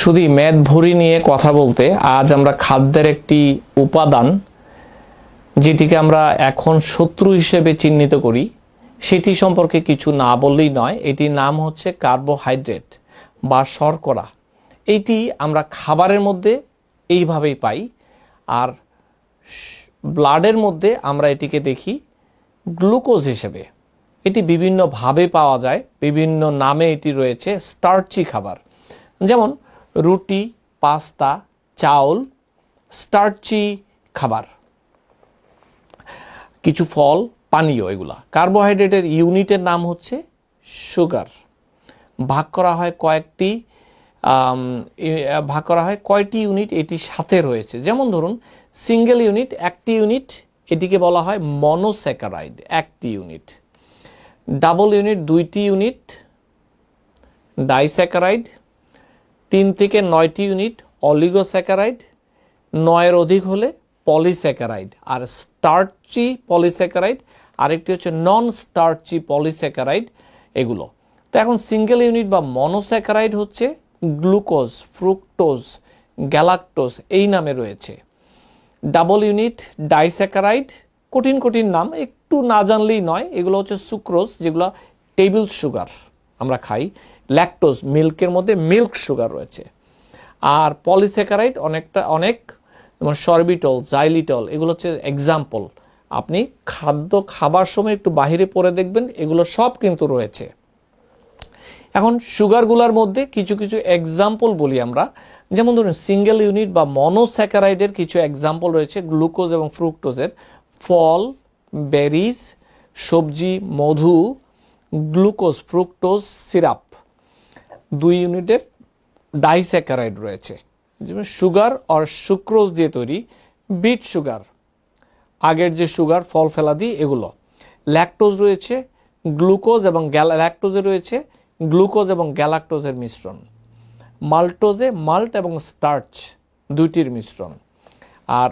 শুধু মেদ ভুঁড়ি নিয়ে কথা বলতে আজ আমরা খাদ্যের একটি উপাদান যেটিকে আমরা এখন শত্রু হিসেবে চিহ্নিত করি সেটি সম্পর্কে কিছু না বললেই নয়। এটির নাম হচ্ছে কার্বোহাইড্রেট বা শর্করা। এটি আমরা খাবারের মধ্যে এইভাবেই পাই, আর ব্লাডের মধ্যে আমরা এটিকে দেখি গ্লুকোজ হিসেবে। এটি বিভিন্নভাবে পাওয়া যায়, বিভিন্ন নামে এটি রয়েছে। স্টার্চি খাবার যেমন রুটি, পাস্তা, চাউল স্টার্চি খাবার। কিছু ফল, পানীয়, এগুলা। কার্বোহাইড্রেটের ইউনিটের নাম হচ্ছে সুগার। ভাগ করা হয় কয়টি ইউনিট এটির সাথে রয়েছে। যেমন ধরুন সিঙ্গেল ইউনিট, একটি ইউনিট, এটিকে বলা হয় মনোস্যাকারাইড, একটি ইউনিট। ডাবল ইউনিট, দুইটি ইউনিট, ডাইস্যাকারাইড। 3 থেকে 9টি ইউনিট অলিগোস্যাকারাইড। 9-এর অধিক হলে পলিস্যাকারাইড। আর স্টার্চি পলিস্যাকারাইড, আরেকটি হচ্ছে নন স্টার্চি পলিস্যাকারাইড, এগুলো। তো এখন সিঙ্গেল ইউনিট বা মনোস্যাকারাইড হচ্ছে গ্লুকোজ, ফ্রুক্টোজ, গ্যালাক্টোজ, এই নামে রয়েছে। ডাবল ইউনিট ডাইস্যাকারাইড, কঠিন কঠিন নাম, একটু না জানলেই নয়। এগুলো হচ্ছে সুক্রোজ, যেগুলো টেবিল সুগার আমরা খাই। ল্যাকটোজ, মিল্কের মধ্যে মিল্ক সুগার রয়েছে। আর পলিস্যাকারাইড অনেক যেমন সরবিটল, জাইলিটল, এগুলো হচ্ছে এক্সাম্পল। আপনি খাদ্য খাবার সময় একটু বাহিরে পড়ে দেখবেন, এগুলো সব কিন্তু রয়েছে। এখন সুগারগুলোর মধ্যে কিছু কিছু এক্সাম্পল বলি আমরা। যেমন ধরুন সিঙ্গেল ইউনিট বা মনোস্যাকারাইডের কিছু এক্সাম্পল রয়েছে গ্লুকোজ এবং ফ্রুক্টোজের। ফল, বেরিজ, সবজি, মধু, গ্লুকোজ, ফ্রুক্টোজ, সিরাপ। 2 ইউনিটের ডাইস্যাকারাইড রয়েছে, যেমন সুগার আর সুক্রোজ দিয়ে তৈরি। বিট সুগার, আগের যে সুগার, ফল ফেলাদি, এগুলো। ল্যাকটোজ রয়েছে, গ্লুকোজ এবং ল্যাকটোজে রয়েছে গ্লুকোজ এবং গ্যালাক্টোজের মিশ্রণ। মাল্টোজে মাল্ট এবং স্টার্চ, দুইটির মিশ্রণ। আর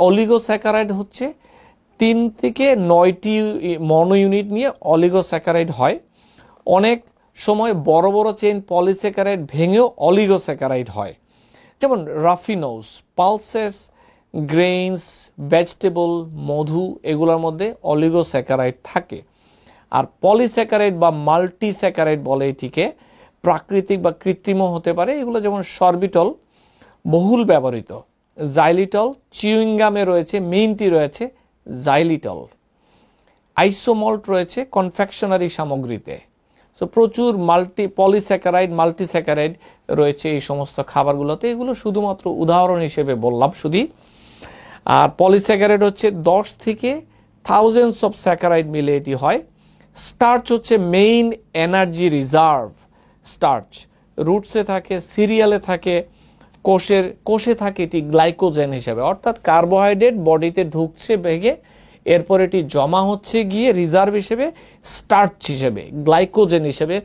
অলিগোস্যাকারাইড হচ্ছে 3 থেকে 9টি মনো ইউনিট নিয়ে অলিগোস্যাকারাইড হয়। অনেক সময় বড় বড় চেইন পলিস্যাকারাইড ভেঙেও অলিগোস্যাকারাইড হয়। যেমন রাফিনোজ, পালসেস, গ্রেইনস, ভেজিটেবল, মধু, এগুলোর মধ্যে অলিগোস্যাকারাইড থাকে। আর পলিস্যাকারাইড বা মাল্টিস্যাকারাইড বলে এটিকে, প্রাকৃতিক বা কৃত্রিমও হতে পারে। এগুলো যেমন সরবিটল, বহুল ব্যবহৃত। জাইলিটল, চিউইংগামে রয়েছে, মিন্টি রয়েছে জাইলিটল। আইসোমল্ট রয়েছে কনফেকশনারি সামগ্রীতে। সো প্রচুর পলিস্যাকারাইড, মাল্টিস্যাকারাইড রয়েছে এই সমস্ত খাবারগুলোতে। এগুলো শুধুমাত্র উদাহরণ হিসেবে বললাম শুধু। আর পলিস্যাকারাইড হচ্ছে 10 থেকে থাউজেন্ডস অফ স্যাকারাইড মিলে এটি হয়। স্টার্চ হচ্ছে মেইন এনার্জি রিজার্ভ। স্টার্চ রুটসে থাকে, সিরিয়ালে থাকে, কোষে থাকে এটি গ্লাইকোজেন হিসেবে। অর্থাৎ কার্বোহাইড্রেট বডিতে ঢুকছে ভেঙে, এরপর এটি জমা হচ্ছে গিয়ে রিজার্ভ হিসেবে, স্টার্চ হিসেবে, গ্লাইকোজেন হিসেবে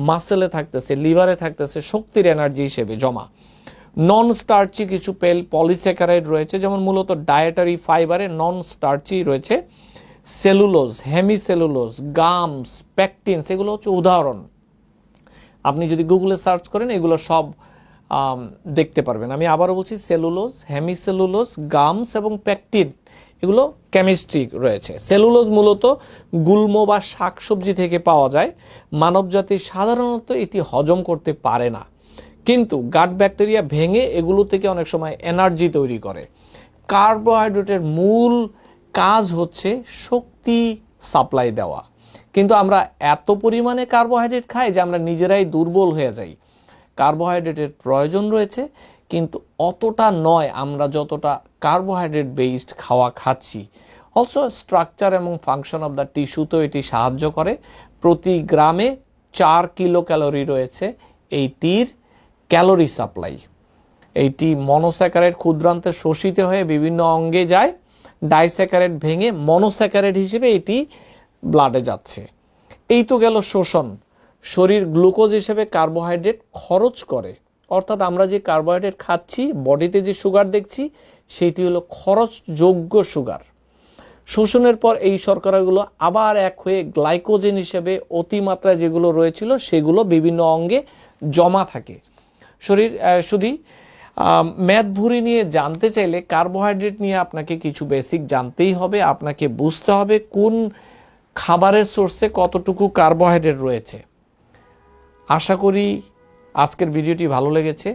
মাসেলে থাকতেছে, লিভারে থাকতেছে, শক্তির এনার্জি হিসেবে জমা। নন স্টার্চি কিছু পলিস্যাকারাইড রয়েছে, যেমন মূলত ডায়েটারি ফাইবারে নন স্টার্চি রয়েছে। সেলুলোজ, হেমিসেলুলোজ, গামস, প্যাকটিনস, এগুলো হচ্ছে উদাহরণ। আপনি যদি গুগলে সার্চ করেন এগুলো সব দেখতে পারবেন। আমি আবারও বলছি, সেলুলোজ, হেমিসেলুলোজ, গামস এবং প্যাকটিন, এগুলো কেমিস্ট্রি রয়েছে। সেলুলোজ মূলত গুল্ম বা শাকসবজি থেকে পাওয়া যায়। মানবজাতি সাধারণত এটি হজম করতে পারে না, কিন্তু গাট ব্যাকটেরিয়া ভেঙে এগুলো থেকে অনেক সময় এনার্জি তৈরি করে। কার্বোহাইড্রেটের মূল কাজ হচ্ছে শক্তি সাপ্লাই দেওয়া, কিন্তু আমরা এত পরিমাণে কার্বোহাইড্রেট খাই যে আমরা নিজেরাই দুর্বল হয়ে যাই। কার্বোহাইড্রেটের প্রয়োজন রয়েছে, কিন্তু অতটা নয় আমরা যতটা কার্বোহাইড্রেট বেসড খাওয়া খাচ্ছি। অলসো স্ট্রাকচার এবং ফাংশন অফ দ্য টিস্যুতেও এটি সাহায্য করে। প্রতি গ্রামে 4 কিলো ক্যালোরি রয়েছে এইটির ক্যালোরি সাপ্লাই। এইটি মনোস্যাকারাইড ক্ষুদ্রান্তে শোষিত হয়ে বিভিন্ন অঙ্গে যায়, ডাইস্যাকারাইড ভেঙে মনোস্যাকারাইড হিসেবে এটি ব্লাডে যাচ্ছে। এই তো গেল শোষণ। শরীর গ্লুকোজ হিসেবে কার্বোহাইড্রেট খরচ করে, অর্থাৎ আমরা যে কার্বোহাইড্রেট খাচ্ছি, বডিতে যে সুগার দেখছি, সেটি হলো খরচযোগ্য সুগার। শোষণের পর এই শর্করাগুলো আবার এক হয়ে গ্লাইকোজেন হিসেবে অতিমাত্রায় যেগুলো রয়েছিল সেগুলো বিভিন্ন অঙ্গে জমা থাকে। শুধু ম্যাথ ভুঁড়ি নিয়ে জানতে চাইলে কার্বোহাইড্রেট নিয়ে আপনাকে কিছু বেসিক জানতেই হবে, আপনাকে বুঝতে হবে কোন খাবারের সোর্সে কতটুকু কার্বোহাইড্রেট রয়েছে। আশা করি আজকের ভিডিওটি ভালো লেগেছে,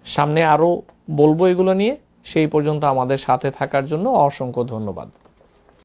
সামনে আরও বলবো এগুলো নিয়ে। সেই পর্যন্ত আমাদের সাথে থাকার জন্য অসংখ্য ধন্যবাদ।